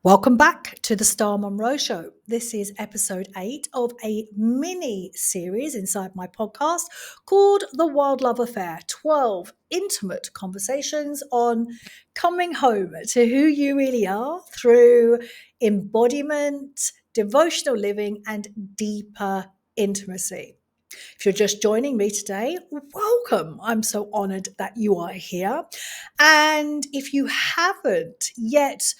Welcome back to the Star Monroe Show. This is episode 8 of a mini series inside my podcast called The Wild Love Affair 12 Intimate Conversations on Coming Home to Who You Really Are through embodiment, devotional living, and deeper intimacy. If you're just joining me today, welcome. I'm so honored that you are here. And if you haven't yet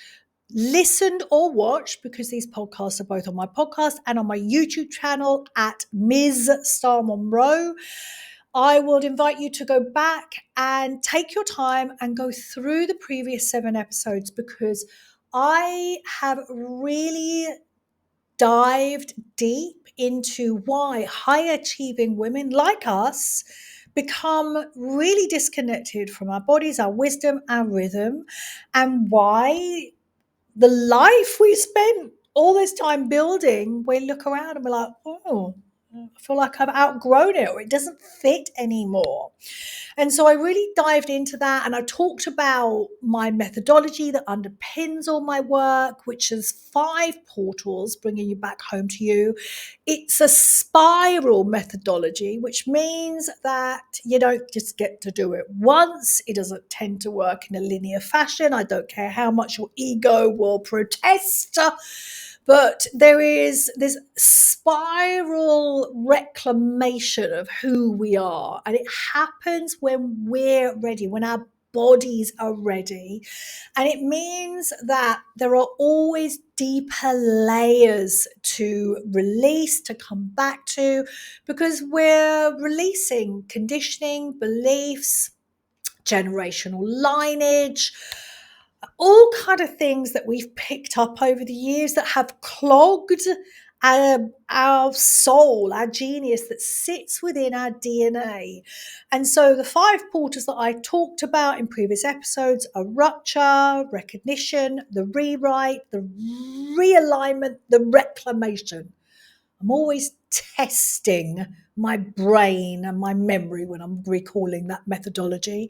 listened or watched, because these podcasts are both on my podcast and on my YouTube channel at Ms. Star Monroe, I would invite you to go back and take your time and go through the previous 7 episodes, because I have really dived deep into why high achieving women like us become really disconnected from our bodies, our wisdom, our rhythm, and why the life we spent all this time building, we look around and we're like, oh, I feel like I've outgrown it, or it doesn't fit anymore. And so I really dived into that, and I talked about my methodology that underpins all my work, which is 5 portals bringing you back home to you. It's a spiral methodology, which means that you don't just get to do it once. It doesn't tend to work in a linear fashion. I don't care how much your ego will protest. But there is this spiral reclamation of who we are. And it happens when we're ready, when our bodies are ready. And it means that there are always deeper layers to release, to come back to, because we're releasing conditioning, beliefs, generational lineage, all kind of things that we've picked up over the years that have clogged our soul, our genius that sits within our DNA. And so the 5 portals that I talked about in previous episodes are rupture, recognition, the rewrite, the realignment, the reclamation. I'm always testing my brain and my memory when I'm recalling that methodology.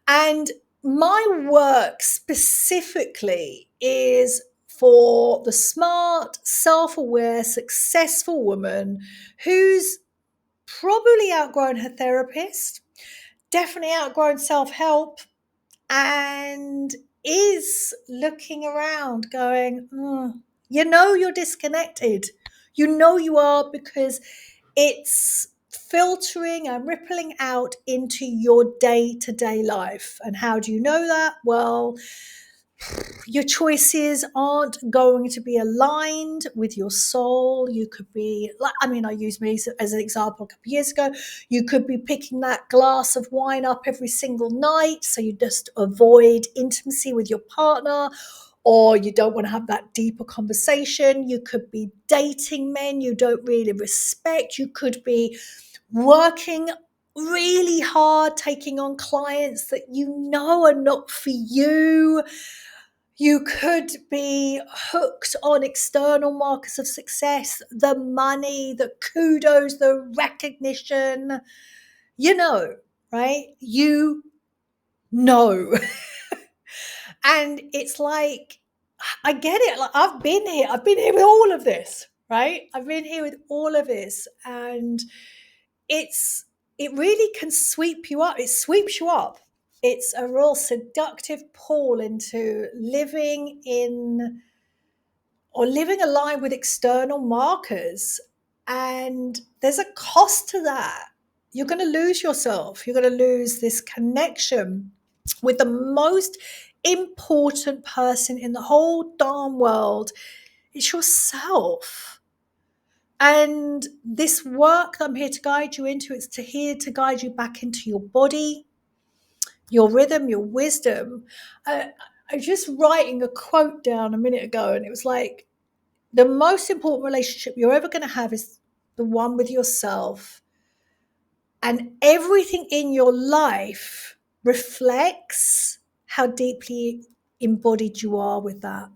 And my work specifically is for the smart, self-aware, successful woman who's probably outgrown her therapist, definitely outgrown self-help, and is looking around going, you're disconnected. You know you are, because it's filtering and rippling out into your day-to-day life. And how do you know that? Well, your choices aren't going to be aligned with your soul. You could be, I use me as an example a couple of years ago. You could be picking that glass of wine up every single night, so you just avoid intimacy with your partner, or you don't want to have that deeper conversation. You could be dating men you don't really respect. You could be working really hard, taking on clients that you know are not for you. You could be hooked on external markers of success, the money, the kudos, the recognition. Right? You know. And it's like, I get it. Like, I've been here. I've been here with all of this, right? I've been here with all of this. And it really can sweep you up. It sweeps you up. It's a real seductive pull into living aligned with external markers. And there's a cost to that. You're going to lose yourself. You're going to lose this connection with the most important person in the whole darn world. It's yourself. And this work that I'm here to guide you into, it's here to guide you back into your body, your rhythm, your wisdom. I was just writing a quote down a minute ago, and it was like, the most important relationship you're ever going to have is the one with yourself. And everything in your life reflects how deeply embodied you are with that.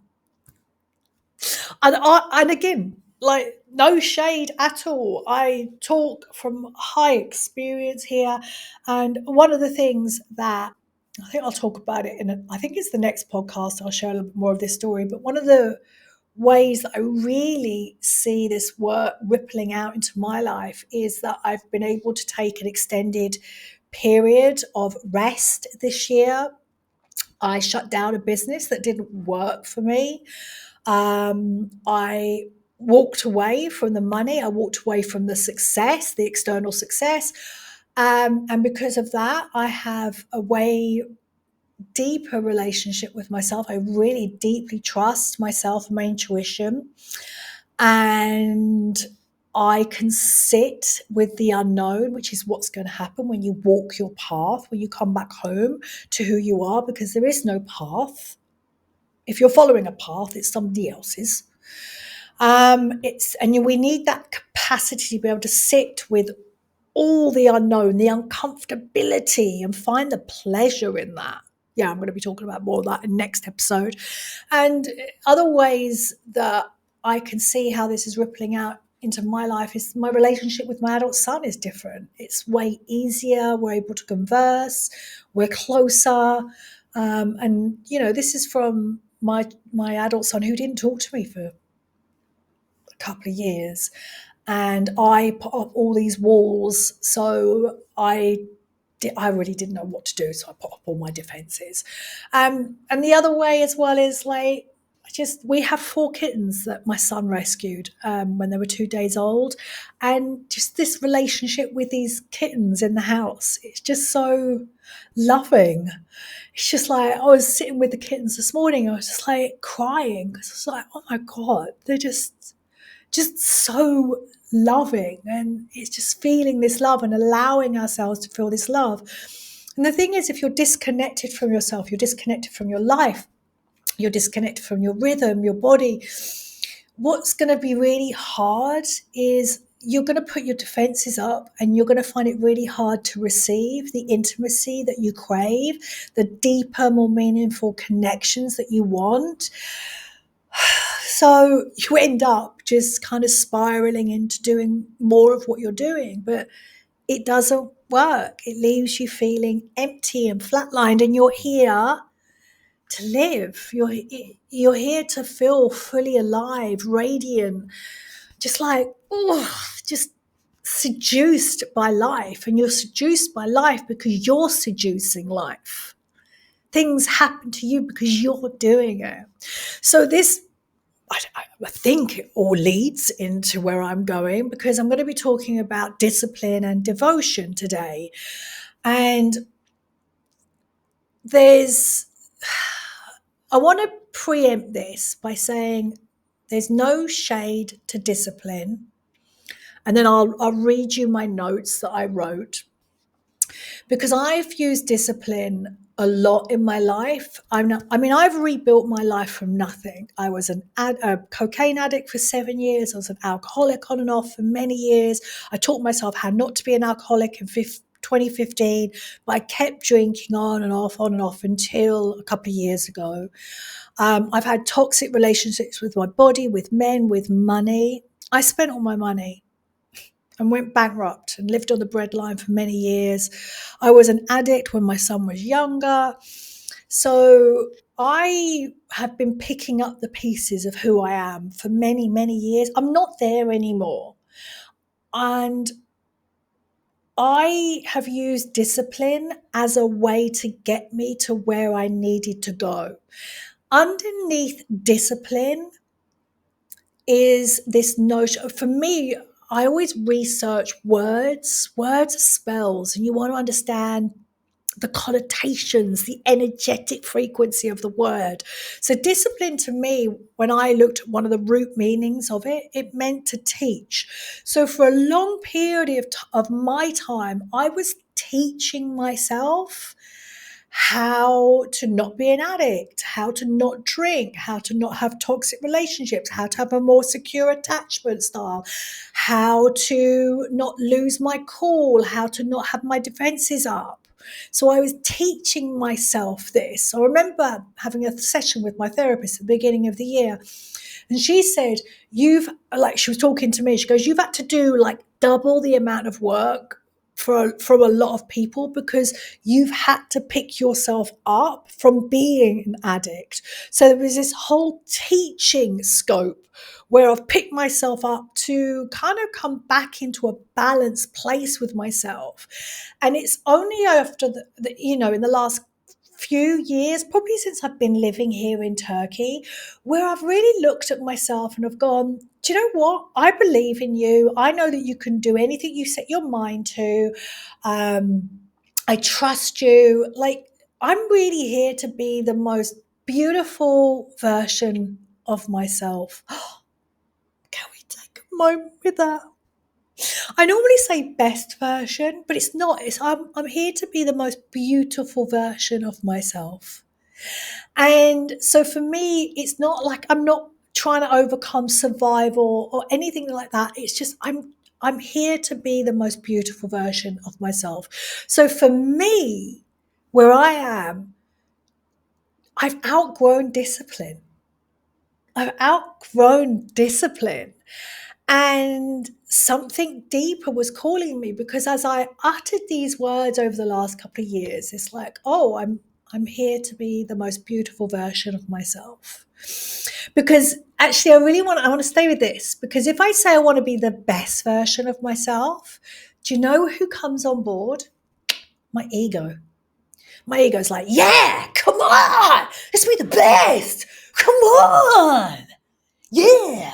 And again, like, no shade at all. I talk from high experience here. And one of the things that I think I'll talk about it I think it's the next podcast. I'll share a little bit more of this story. But one of the ways that I really see this work rippling out into my life is that I've been able to take an extended period of rest this year. I shut down a business that didn't work for me. I walked away from the money. I walked away from the success, the external success. And because of that, I have a way deeper relationship with myself. I really deeply trust myself and my intuition. And I can sit with the unknown, which is what's going to happen when you walk your path, when you come back home to who you are, because there is no path. If you're following a path, it's somebody else's. We need that capacity to be able to sit with all the unknown, the uncomfortability, and find the pleasure in that. Yeah, I'm going to be talking about more of that in the next episode. And other ways that I can see how this is rippling out into my life is my relationship with my adult son is different. It's way easier. We're able to converse. We're closer. And, this is from my adult son who didn't talk to me for a couple of years. And I put up all these walls. So I really didn't know what to do. So I put up all my defenses. And the other way as well is we have 4 kittens that my son rescued when they were 2 days old. And just this relationship with these kittens in the house, it's just so loving. It's just like, I was sitting with the kittens this morning. I was just like crying because I was like, oh my God, they're just so loving, and it's just feeling this love and allowing ourselves to feel this love. And the thing is, if you're disconnected from yourself, you're disconnected from your life, you're disconnected from your rhythm, your body, what's going to be really hard is you're going to put your defenses up and you're going to find it really hard to receive the intimacy that you crave, the deeper, more meaningful connections that you want. So you end up just kind of spiraling into doing more of what you're doing, but it doesn't work. It leaves you feeling empty and flatlined, and you're here to live. You're here to feel fully alive, radiant, just like, just seduced by life. And you're seduced by life because you're seducing life. Things happen to you because you're doing it. So this, I think it all leads into where I'm going, because I'm going to be talking about discipline and devotion today. And I want to preempt this by saying there's no shade to discipline. And then I'll read you my notes that I wrote, because I've used discipline a lot in my life. I've rebuilt my life from nothing. I was a cocaine addict for 7 years. I was an alcoholic on and off for many years. I taught myself how not to be an alcoholic in 2015, but I kept drinking on and off until a couple of years ago. I've had toxic relationships with my body, with men, with money. I spent all my money and went bankrupt and lived on the breadline for many years. I was an addict when my son was younger. So I have been picking up the pieces of who I am for many, many years. I'm not there anymore. And I have used discipline as a way to get me to where I needed to go. Underneath discipline is this notion. For me, I always research words. Words are spells, and you want to understand the connotations, the energetic frequency of the word. So discipline, to me, when I looked at one of the root meanings of it, it meant to teach. So for a long period of my time, I was teaching myself how to not be an addict, how to not drink, how to not have toxic relationships, how to have a more secure attachment style, how to not lose my cool, how to not have my defenses up. So I was teaching myself this. I remember having a session with my therapist at the beginning of the year, and she said, she was talking to me, she goes, you've had to do like double the amount of work from a lot of people, because you've had to pick yourself up from being an addict. So there was this whole teaching scope where I've picked myself up to kind of come back into a balanced place with myself. And it's only after in the last few years, probably since I've been living here in Turkey, where I've really looked at myself and have gone, do you know what? I believe in you. I know that you can do anything you set your mind to. I trust you. Like, I'm really here to be the most beautiful version of myself. Can we take a moment with that? I normally say best version, but it's not. I'm here to be the most beautiful version of myself. And so for me, it's not like I'm not trying to overcome survival or anything like that. It's just I'm here to be the most beautiful version of myself. So for me, where I am, I've outgrown discipline. I've outgrown discipline. And something deeper was calling me, because as I uttered these words over the last couple of years, it's like, oh, I'm here to be the most beautiful version of myself. Because actually I want to stay with this, because if I say I want to be the best version of myself, do you know who comes on board? My ego. My ego's like, yeah, come on, let's be the best. Come on. Yeah.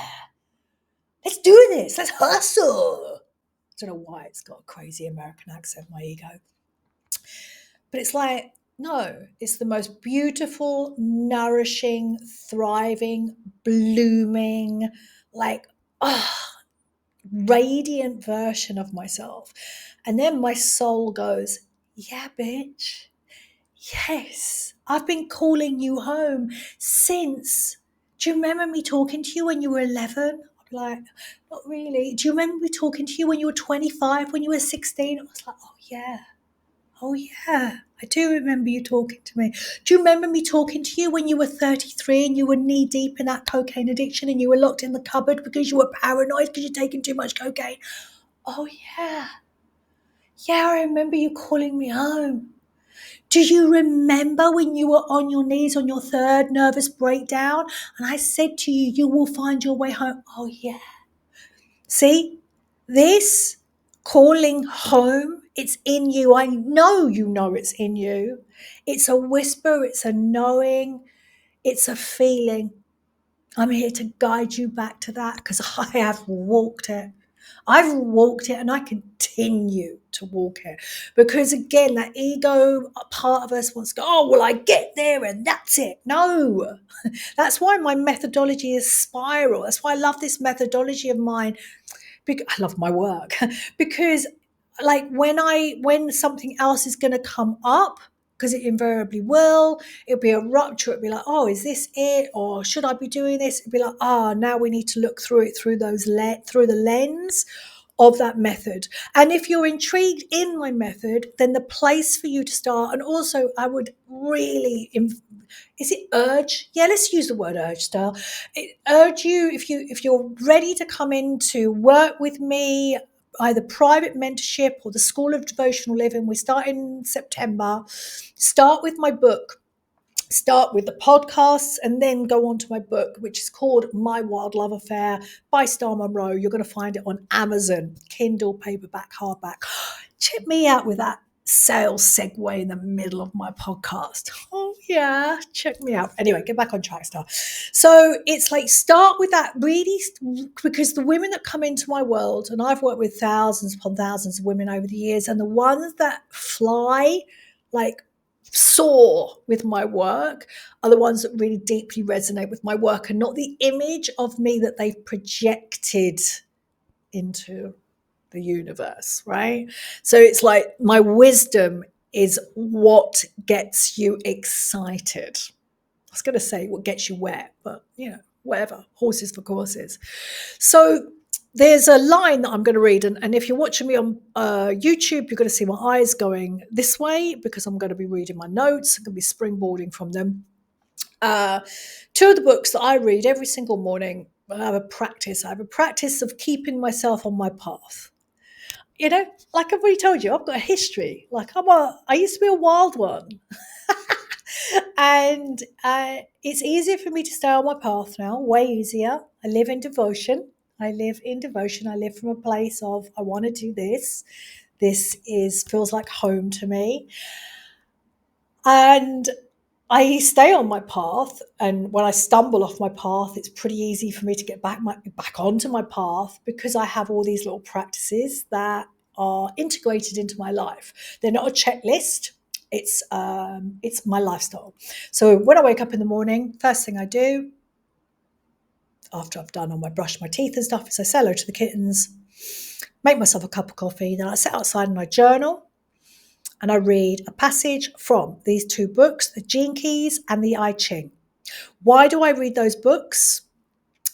Let's do this. Let's hustle. I don't know why it's got a crazy American accent, my ego. But it's like, no, it's the most beautiful, nourishing, thriving, blooming, like, radiant version of myself. And then my soul goes, yeah, bitch. Yes, I've been calling you home since. Do you remember me talking to you when you were 11? I'd be like, not really. Do you remember me talking to you when you were 25, when you were 16? I was like, oh, yeah. Oh, yeah. I do remember you talking to me. Do you remember me talking to you when you were 33 and you were knee deep in that cocaine addiction and you were locked in the cupboard because you were paranoid because you'd taken too much cocaine? Oh, yeah. Yeah, I remember you calling me home. Do you remember when you were on your knees on your third nervous breakdown and I said to you, you will find your way home? Oh, yeah. See, this calling home, it's in you. I know you know it's in you. It's a whisper, it's a knowing, it's a feeling. I'm here to guide you back to that because I have walked it. I've walked it and I continue to walk it, because again, that ego part of us wants to go, oh, well, I get there and that's it. No, that's why my methodology is spiral. That's why I love this methodology of mine. Because I love my work because like when something else is going to come up, because it invariably will, it'll be a rupture. It'll be like, oh, is this it? Or should I be doing this? It'll be like, now we need to look through it through through the lens of that method. And if you're intrigued in my method, then the place for you to start, and also I would really, is it urge? Yeah, let's use the word urge, Star. Urge you, if you're ready to come in to work with me, either private mentorship or the School of Devotional Living. We start in September. Start with my book. Start with the podcasts and then go on to my book, which is called My Wild Love Affair by Star Monroe. You're going to find it on Amazon, Kindle, paperback, hardback. Check me out with that sales segue in the middle of my podcast. Oh, yeah, check me out. Anyway, get back on track, Star. So it's like start with that really, because the women that come into my world, and I've worked with thousands upon thousands of women over the years, and the ones that fly like soar with my work are the ones that really deeply resonate with my work and not the image of me that they've projected into the universe, right? So it's like my wisdom is what gets you excited. I was going to say what gets you wet, but whatever, horses for courses. So there's a line that I'm going to read, and if you're watching me on YouTube, you're going to see my eyes going this way because I'm going to be reading my notes. I'm going to be springboarding from them. Two of the books that I read every single morning, I have a practice of keeping myself on my path. You know, like I've already told you, I've got a history. Like I used to be a wild one. And it's easier for me to stay on my path now, way easier. I live in devotion. I live in devotion. I live from a place of, I want to do this. This is feels like home to me. And I stay on my path, and when I stumble off my path, it's pretty easy for me to get back onto my path because I have all these little practices that are integrated into my life. They're not a checklist. It's my lifestyle. So when I wake up in the morning, first thing I do after I've done all my brush my teeth and stuff is I say hello to the kittens, make myself a cup of coffee, then I sit outside and I journal. And I read a passage from these two books, The Gene Keys and the I Ching. Why do I read those books?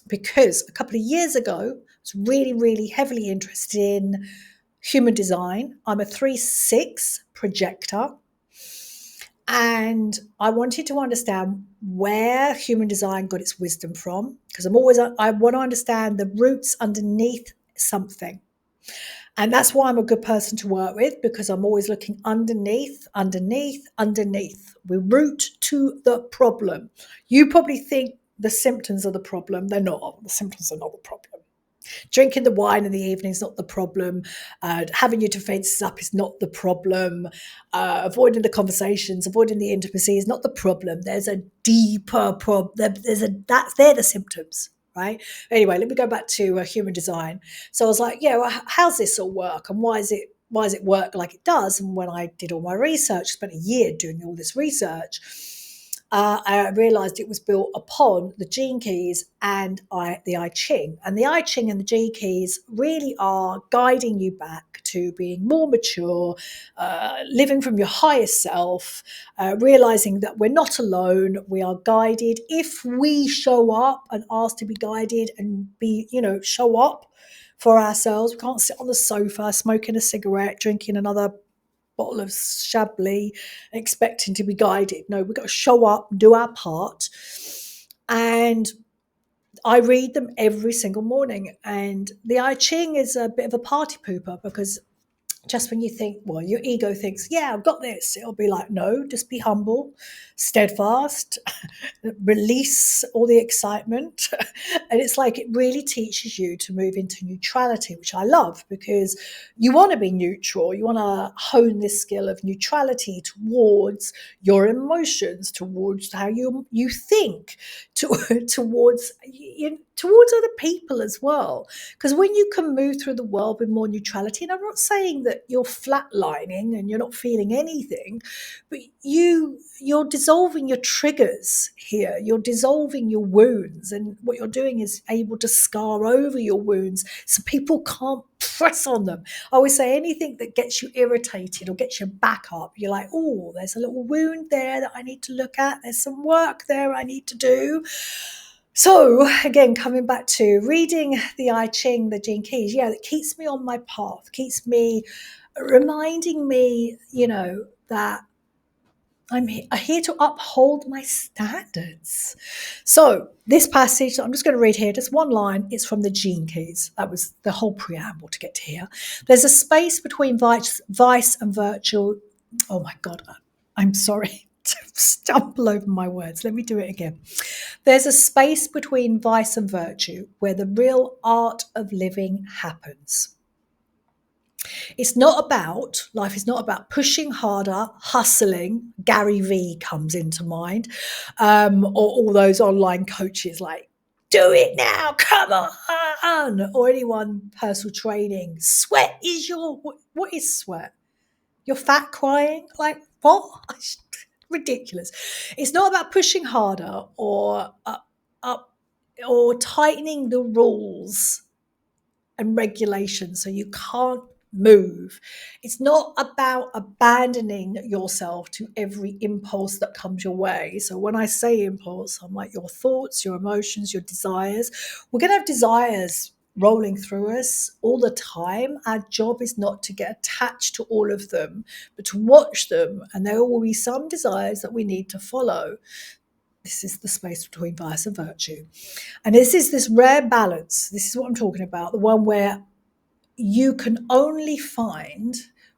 Because a couple of years ago, I was really, really heavily interested in human design. I'm a 3/6 projector. And I wanted to understand where human design got its wisdom from, because I want to understand the roots underneath something. And that's why I'm a good person to work with, because I'm always looking underneath. We root to the problem. You probably think the symptoms are the problem. They're not. The symptoms are not the problem. Drinking the wine in the evening is not the problem. Having your defenses up is not the problem. Avoiding the conversations, avoiding the intimacy is not the problem. There's a deeper problem. They're the symptoms. Right. Anyway, let me go back to human design. So I was like, yeah, well, how's this all work, and why does it work like it does? And when I did all my research, spent a year doing all this research, I realized it was built upon the Gene Keys and the I Ching. And the I Ching and the Gene Keys really are guiding you back to being more mature, living from your highest self, realizing that we're not alone. We are guided if we show up and ask to be guided and show up for ourselves. We can't sit on the sofa smoking a cigarette, drinking another bottle of Chablis, expecting to be guided. No, we've got to show up, do our part. And I read them every single morning. And the I Ching is a bit of a party pooper, because just when you think, well, your ego thinks, yeah, I've got this, it'll be like, no, just be humble, steadfast, release all the excitement. And it's like it really teaches you to move into neutrality, which I love, because you want to be neutral. You want to hone this skill of neutrality towards your emotions, towards how you think, towards other people as well. Because when you can move through the world with more neutrality, and I'm not saying that you're flatlining and you're not feeling anything, but you're dissolving your triggers here. You're dissolving your wounds, and what you're doing is able to scar over your wounds so people can't press on them. I always say anything that gets you irritated or gets your back up, you're like, oh, there's a little wound there that I need to look at. There's some work there I need to do. So again, coming back to reading the I Ching, the Gene Keys, yeah, it keeps me on my path, keeps me reminding me, that I'm here to uphold my standards. So this passage that I'm just going to read here, just one line, it's from the Gene Keys. That was the whole preamble to get to here. There's a space between vice and virtue. Oh my God, I'm sorry to stumble over my words. Let me do it again. There's a space between vice and virtue where the real art of living happens. Life is not about pushing harder, hustling. Gary Vee comes into mind, or all those online coaches like, do it now, come on, or anyone personal training. Sweat is what is sweat? You're fat crying? Like, what? Ridiculous. It's not about pushing harder or up or tightening the rules and regulations so you can't move. It's not about abandoning yourself to every impulse that comes your way. So when I say impulse, I'm like your thoughts, your emotions, your desires. We're going to have desires rolling through us all the time. Our job is not to get attached to all of them, but to watch them. And there will be some desires that we need to follow. This is the space between vice and virtue. And this is this rare balance. This is what I'm talking about. The one where you can only find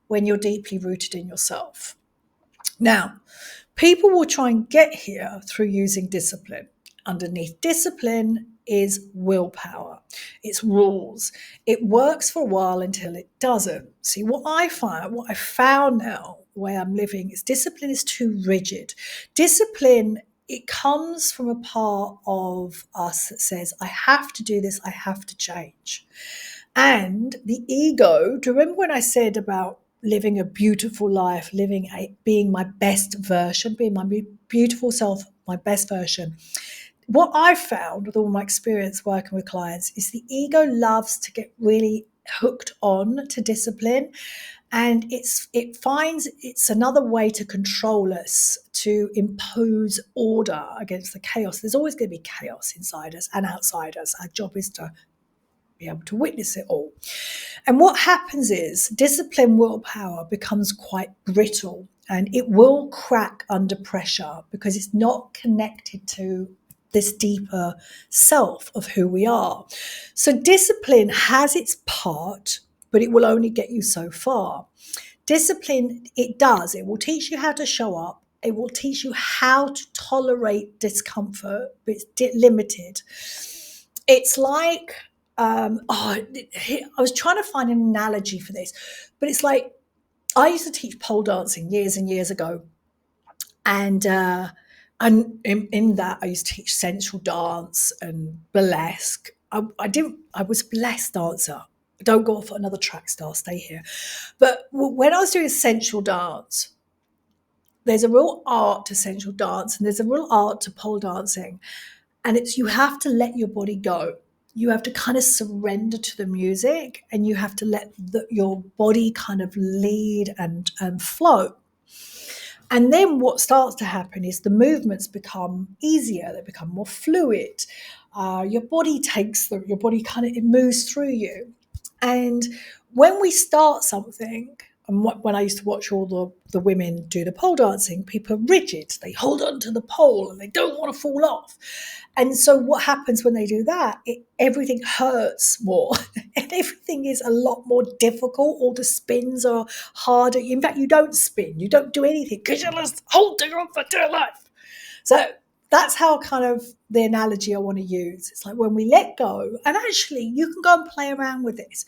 when you're deeply rooted in yourself. Now, people will try and get here through using discipline. Underneath discipline is willpower, it's rules. It works for a while until it doesn't. See, what I found now, the way I'm living, is discipline is too rigid. Discipline, it comes from a part of us that says, I have to do this, I have to change. And the ego, do you remember when I said about living a beautiful life, being my best version, being my beautiful self, my best version? What I've found with all my experience working with clients is the ego loves to get really hooked on to discipline, and it finds it's another way to control us, to impose order against the chaos. There's always going to be chaos inside us and outside us. Our job is to be able to witness it all. And what happens is discipline willpower becomes quite brittle, and it will crack under pressure because it's not connected to this deeper self of who we are. So discipline has its part, but it will only get you so far. Discipline, it will teach you how to show up. It will teach you how to tolerate discomfort, but it's limited. It's like, I was trying to find an analogy for this, but it's like, I used to teach pole dancing years and years ago. And in that, I used to teach sensual dance and burlesque. I was a burlesque dancer. Don't go off at another track star, stay here. But when I was doing sensual dance, there's a real art to sensual dance and there's a real art to pole dancing. And it's, you have to let your body go. You have to kind of surrender to the music, and you have to let your body kind of lead and flow. And then what starts to happen is the movements become easier, they become more fluid. Your body kind of, it moves through you. And when we start something, and when I used to watch all the women do the pole dancing, people are rigid. They hold on to the pole and they don't want to fall off. And so what happens when they do that, everything hurts more and everything is a lot more difficult. All the spins are harder. In fact, you don't spin, you don't do anything because you're just holding on for dear life. So that's how kind of the analogy I want to use. It's like when we let go, and actually you can go and play around with this.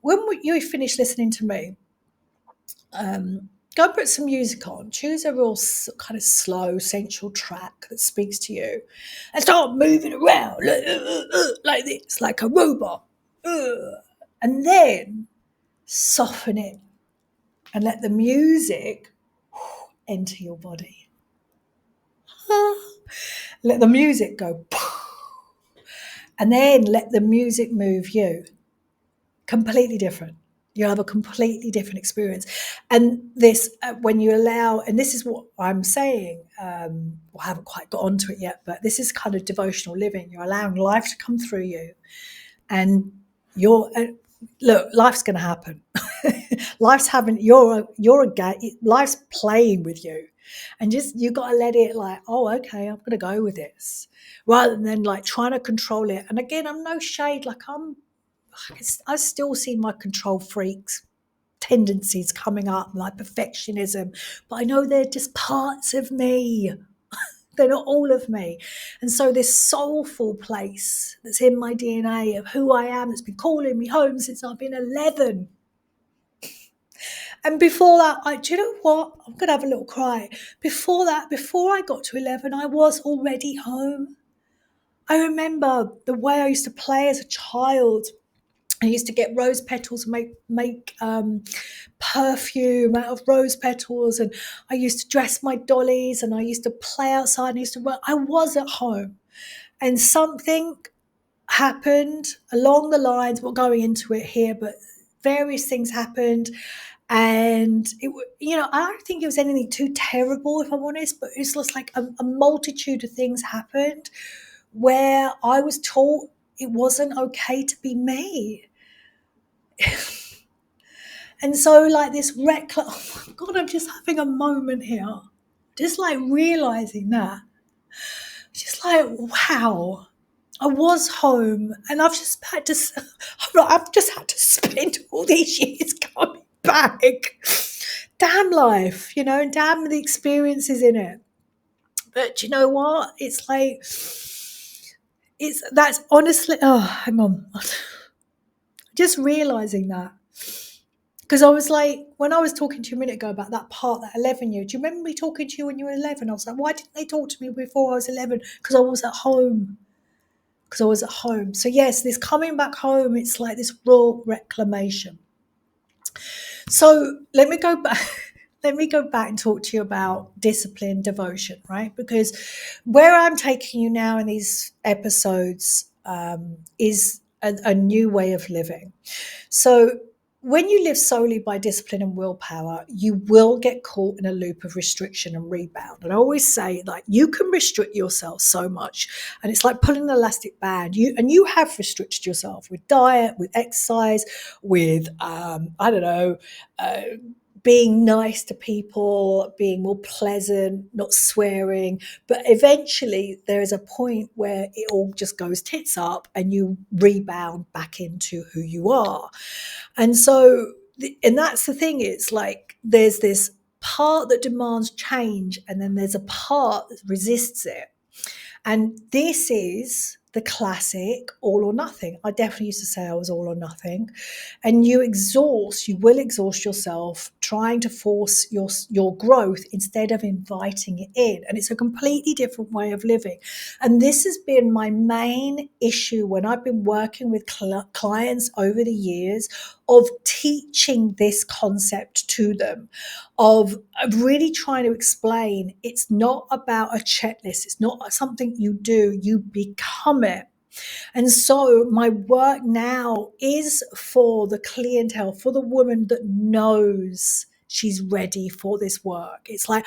When you finish listening to me, go and put some music on. Choose a real kind of slow, sensual track that speaks to you, and start moving around like this, like a robot. And then soften it and let the music enter your body. Let the music go. And then let the music move you. Completely different. You'll have a completely different experience. And this, when you allow, and this is what I'm saying, I haven't quite got onto it yet, but this is kind of devotional living. You're allowing life to come through you, and look, life's going to happen. Life's having, life's playing with you, and just, you got to let it, like, oh, okay, I'm going to go with this, rather than like trying to control it. And again, I'm no shade, like I still see my control freaks tendencies coming up, like perfectionism, but I know they're just parts of me. They're not all of me. And so this soulful place that's in my DNA of who I am, that's been calling me home since I've been 11. And before that, do you know what? I'm going to have a little cry. Before that, before I got to 11, I was already home. I remember the way I used to play as a child. I used to get rose petals and make perfume out of rose petals, and I used to dress my dollies, and I used to play outside, and I used to work. I was at home, and something happened along the lines, we're going into it here, but various things happened, and I don't think it was anything too terrible, if I'm honest, but it's just like a multitude of things happened where I was taught it wasn't okay to be me. And so like this reckless, oh my God, I'm just having a moment here. Just like realizing that. Just like, wow. I was home, and I've just had to. I've just had to spend all these years coming back. Damn life, and damn the experiences in it. But you know what? It's like that's honestly. Oh, hang on. Just realizing that. Because I was like, when I was talking to you a minute ago about that part, that 11 year, do you remember me talking to you when you were 11? I was like, why didn't they talk to me before I was 11? Because I was at home. So yes, this coming back home, it's like this raw reclamation. So let me go back. Let me go back and talk to you about discipline, devotion, right? Because where I'm taking you now in these episodes is a new way of living. So when you live solely by discipline and willpower, you will get caught in a loop of restriction and rebound. And I always say, like, you can restrict yourself so much, and it's like pulling an elastic band. You have restricted yourself with diet, with exercise, with I don't know. Being nice to people, being more pleasant, not swearing. But eventually there is a point where it all just goes tits up and you rebound back into who you are. And so, and that's the thing, it's like there's this part that demands change, and then there's a part that resists it. And this is the classic all or nothing. I definitely used to say I was all or nothing. And you will exhaust yourself trying to force your growth instead of inviting it in. And it's a completely different way of living. And this has been my main issue when I've been working with clients over the years, of teaching this concept to them, of really trying to explain it's not about a checklist. It's not something you do, you become it. And so my work now is for the clientele, for the woman that knows she's ready for this work. It's like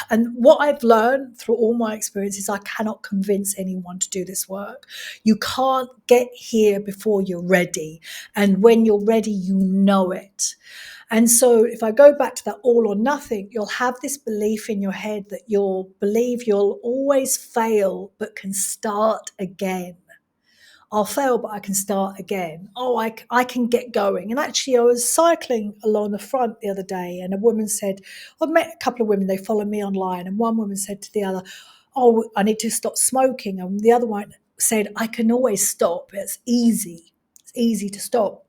and what I've learned through all my experiences, I cannot convince anyone to do this work. You can't get here before you're ready. And when you're ready, you know it. And so if I go back to that all or nothing, you'll have this belief in your head that you'll believe you'll always fail, but can start again. I'll fail, but I can start again. Oh, I can get going. And actually, I was cycling along the front the other day, and a woman said, I've met a couple of women, they follow me online, and one woman said to the other, oh, I need to stop smoking. And the other one said, I can always stop. It's easy. It's easy to stop.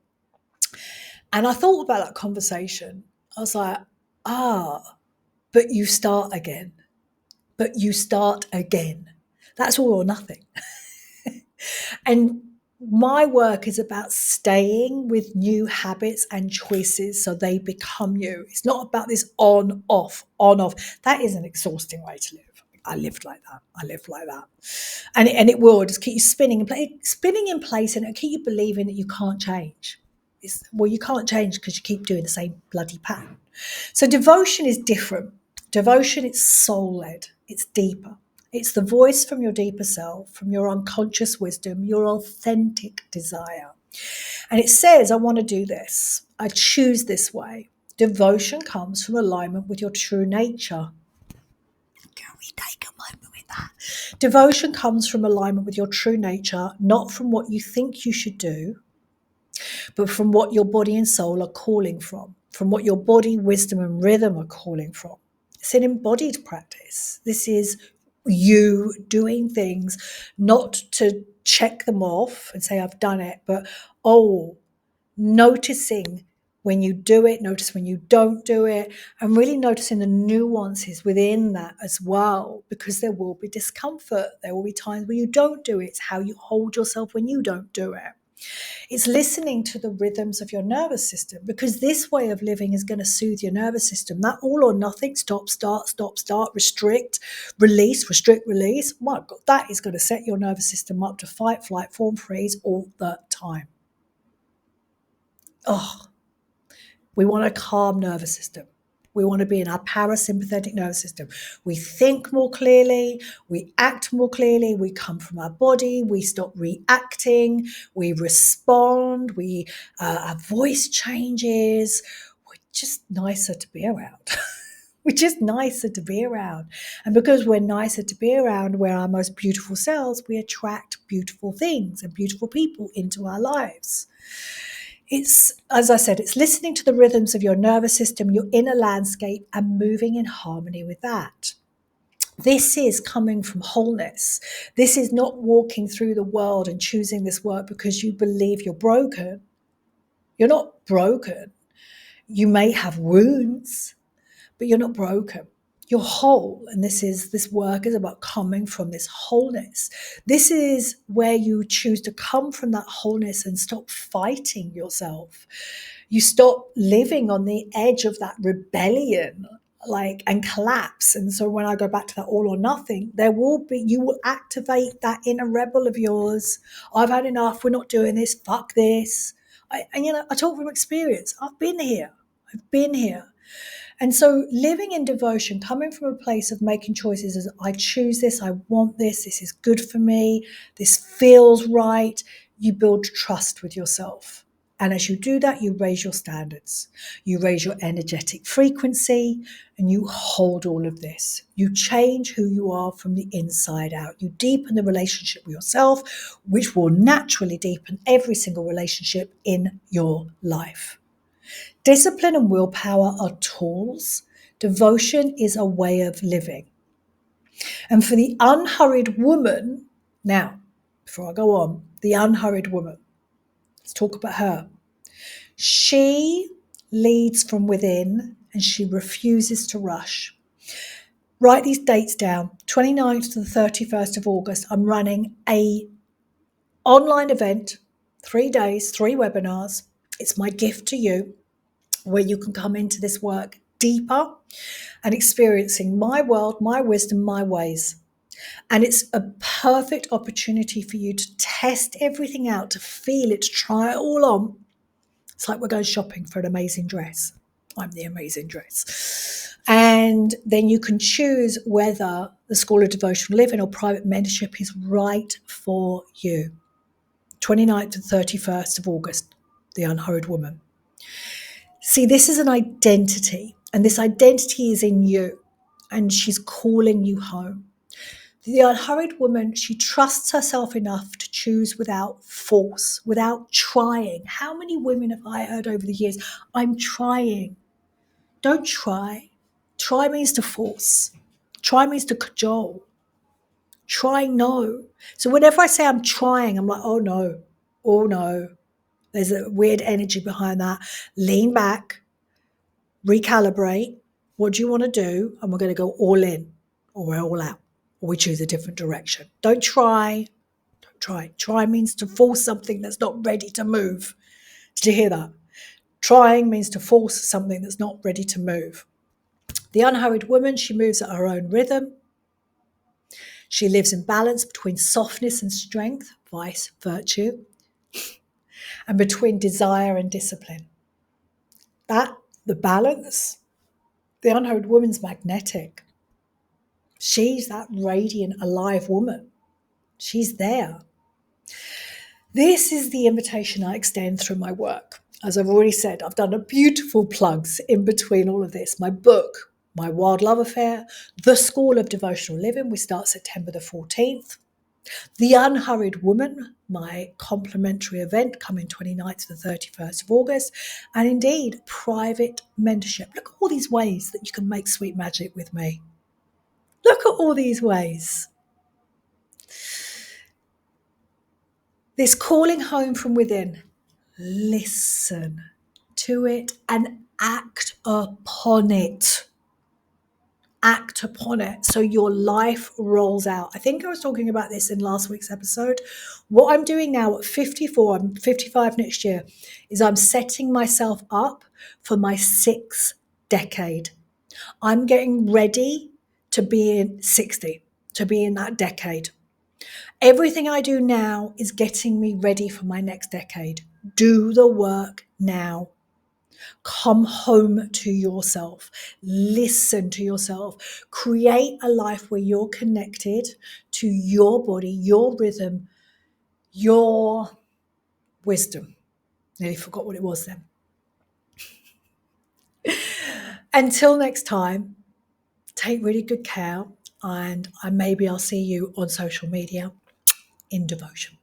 And I thought about that conversation. I was like, but you start again. But you start again. That's all or nothing. And my work is about staying with new habits and choices so they become you. It's not about this on, off, on, off. That is an exhausting way to live. I lived like that. And it will just keep you spinning in place, and it'll keep you believing that you can't change. You can't change because you keep doing the same bloody pattern. So devotion is different. Devotion, it's soul-led. It's deeper. It's the voice from your deeper self, from your unconscious wisdom, your authentic desire. And it says, I want to do this. I choose this way. Devotion comes from alignment with your true nature. Can we take a moment with that? Devotion comes from alignment with your true nature, not from what you think you should do, but from what your body and soul are calling from what your body, wisdom, and rhythm are calling from. It's an embodied practice. This is you doing things not to check them off and say, I've done it, but noticing when you do it, notice when you don't do it, and really noticing the nuances within that as well, because there will be discomfort. There will be times where you don't do it. It's how you hold yourself when you don't do it. It's listening to the rhythms of your nervous system, because this way of living is going to soothe your nervous system. That all or nothing, stop, start, restrict, release. My God, that is going to set your nervous system up to fight, flight, fawn, freeze all the time. We want a calm nervous system. We want to be in our parasympathetic nervous system. We think more clearly, we act more clearly, we come from our body, we stop reacting, we respond, our voice changes. We're just nicer to be around. We're just nicer to be around. And because we're nicer to be around, we're our most beautiful selves, we attract beautiful things and beautiful people into our lives. It's, as I said, it's listening to the rhythms of your nervous system, your inner landscape, and moving in harmony with that. This is coming from wholeness. This is not walking through the world and choosing this work because you believe you're broken. You're not broken. You may have wounds, but you're not broken. You're whole. And this work is about coming from this wholeness. This is where you choose to come from that wholeness and stop fighting yourself. You stop living on the edge of that rebellion, and collapse. And so when I go back to that all or nothing, you will activate that inner rebel of yours. I've had enough. We're not doing this. Fuck this. I talk from experience. I've been here. And so living in devotion, coming from a place of making choices as I choose this, I want this is good for me, this feels right, you build trust with yourself. And as you do that, you raise your standards, you raise your energetic frequency, and you hold all of this. You change who you are from the inside out. You deepen the relationship with yourself, which will naturally deepen every single relationship in your life. Discipline and willpower are tools. Devotion is a way of living. And for the unhurried woman, now, before I go on, the unhurried woman, let's talk about her. She leads from within and she refuses to rush. Write these dates down. 29th to the 31st of August, I'm running a online event, 3 days, 3 webinars. It's my gift to you, where you can come into this work deeper and experiencing my world, my wisdom, my ways. And it's a perfect opportunity for you to test everything out, to feel it, to try it all on. It's like we're going shopping for an amazing dress. I'm the amazing dress. And then you can choose whether the School of Devotional Living or private mentorship is right for you. 29th to 31st of August, The Unhurried Woman. See, this is an identity, and this identity is in you, and she's calling you home. The unhurried woman, she trusts herself enough to choose without force, without trying. How many women have I heard over the years? I'm trying. Don't try. Try means to force. Try means to cajole. Try, no. So whenever I say I'm trying, I'm like, oh no. There's a weird energy behind that. Lean back. Recalibrate. What do you want to do? And we're going to go all in, or we're all out, or we choose a different direction. Don't try. Try means to force something that's not ready to move. Did you hear that? Trying means to force something that's not ready to move. The unhurried woman, she moves at her own rhythm. She lives in balance between softness and strength, vice, virtue, and between desire and discipline. The balance, the unhurried woman's magnetic. She's that radiant, alive woman. She's there. This is the invitation I extend through my work. As I've already said, I've done a beautiful plugs in between all of this. My book, My Wild Love Affair, The School of Devotional Living, we start September the 14th. The Unhurried Woman, my complimentary event coming 29th to the 31st of August. And indeed, private mentorship. Look at all these ways that you can make sweet magic with me. Look at all these ways. This calling home from within, listen to it and act upon it. Act upon it so your life rolls out. I think I was talking about this in last week's episode. What I'm doing now at 54, I'm 55 next year, is I'm setting myself up for my 6th decade. I'm getting ready to be in 60, to be in that decade. Everything I do now is getting me ready for my next decade. Do the work now. Come home to yourself. Listen to yourself. Create a life where you're connected to your body, your rhythm, your wisdom. Nearly forgot what it was then. Until next time, Take really good care, and maybe I'll see you on social media in devotion.